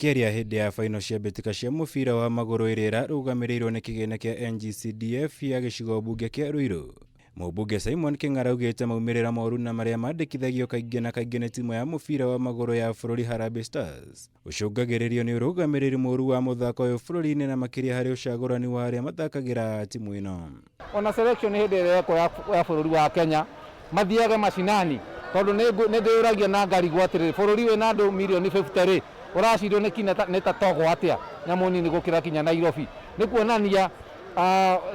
Akiaria hindi ya final cia mbitika cia mubira wa maguru iria irarugamirĩirwo nĩ kĩgĩna kĩa NGCDF ya gĩcigo mbunge kĩa Ruiru, Mumbunge Simon Ng'ang'a augite maumirira moru na maria mandikithagio kaingĩ na kaingĩ nĩ timu ya mubira wa maguru ya bururi Harambee Stars ucungagiriirio nĩ urugamiriri moru wa muthako uyu bururi-ini na makiria hari ucagurani wa aria mathakagira timu ino. Ona selection hindi ĩrĩa ya bururi wa Kenya mathiaga macinani tondu nĩ ndĩũragia na ngari gwatirĩ bururi wĩna andũ milioni 50 uracirwo nĩ tatogwo atia nyamu nini gukira kinya Nairobi nĩ kuonania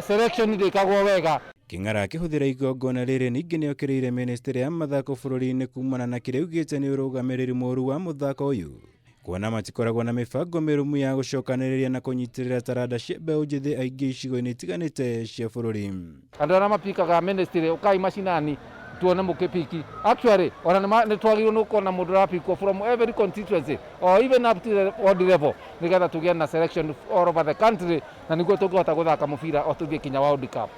selection ndĩkagwo wega. King'ara akihuthira igongona rĩrĩ ningĩ niokiriire ministry ya mathako bururi-ini kuumana na kiria augite nĩ urugamiriri moru wa muthako uyu kuona matikoragwo na mibango mĩrũmu ya gucokanĩrĩria na kunyitirira taranda cia mbeu njithi aingi icigo-inĩ itiganĩte cia bururi. Andũ arĩa mapikaga ministry ukai macinani tuone mukipiki actually ona nĩ twagĩrĩirwo nĩ kuona mũndũ rapikwo from every constituency or even up to the ward level nigetha tugĩe na selection all over the country na niguo tũngĩhota gũthaka mũbira o tũthiĩ kinya World Cup.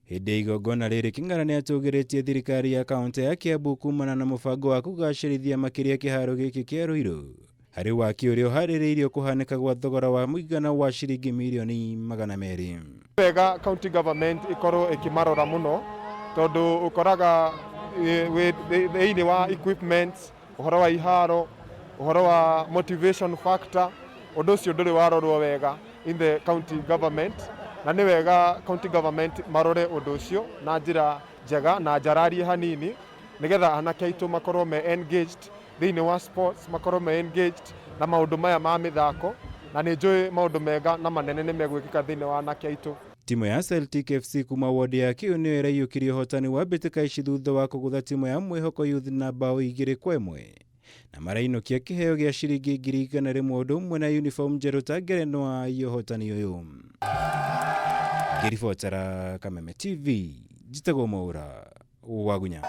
Hindi igongona rĩrĩ King'ara nĩ atũgĩrĩtie thirikari ya kaunti ya Kiambu kuumana na mũbango wa kũgacĩrithia makĩria kĩharo gĩkĩ kĩa Ruiru harĩ waki ũrĩa ũharĩrĩirio kũhanĩka gwa thogora wa mũigana wa ciringi milioni 200. Wega county government ikorwo ikimarora muno tondu ukoraga thĩinĩ wa equipment, ũhoro wa iharo, ũhoro wa motivation factor, ũndũ ũcio ndũrĩ warorwo wega in the county government, na nĩ wega county government marore ũndũ ũcio na njĩra njega na njararie hanini nĩgetha anake aitũ makorwo me engaged thĩinĩ wa sports, makorwo me engaged na maũndũ maya ma mithako, na nĩ njũĩ maũndũ mega na manene nĩ megwĩkĩka thĩinĩ wa anake aitũ. Timu ya Celtic FC kuma wodi ya Kiu nĩyo ĩraiyũkirie ũhotani wa mbĩtĩka ici thutha wa kũgũtha timu ya Mwĩhoko Youth na bao 2-1 na marainũkia kĩheo gĩa ciringi 100,000 ũndũ ũmwe na uniform njerũ ta ngerenwa ya ũhotani ũyũ. Ngĩribotera Kameme TV, njĩtagwo Maura wa Gunya.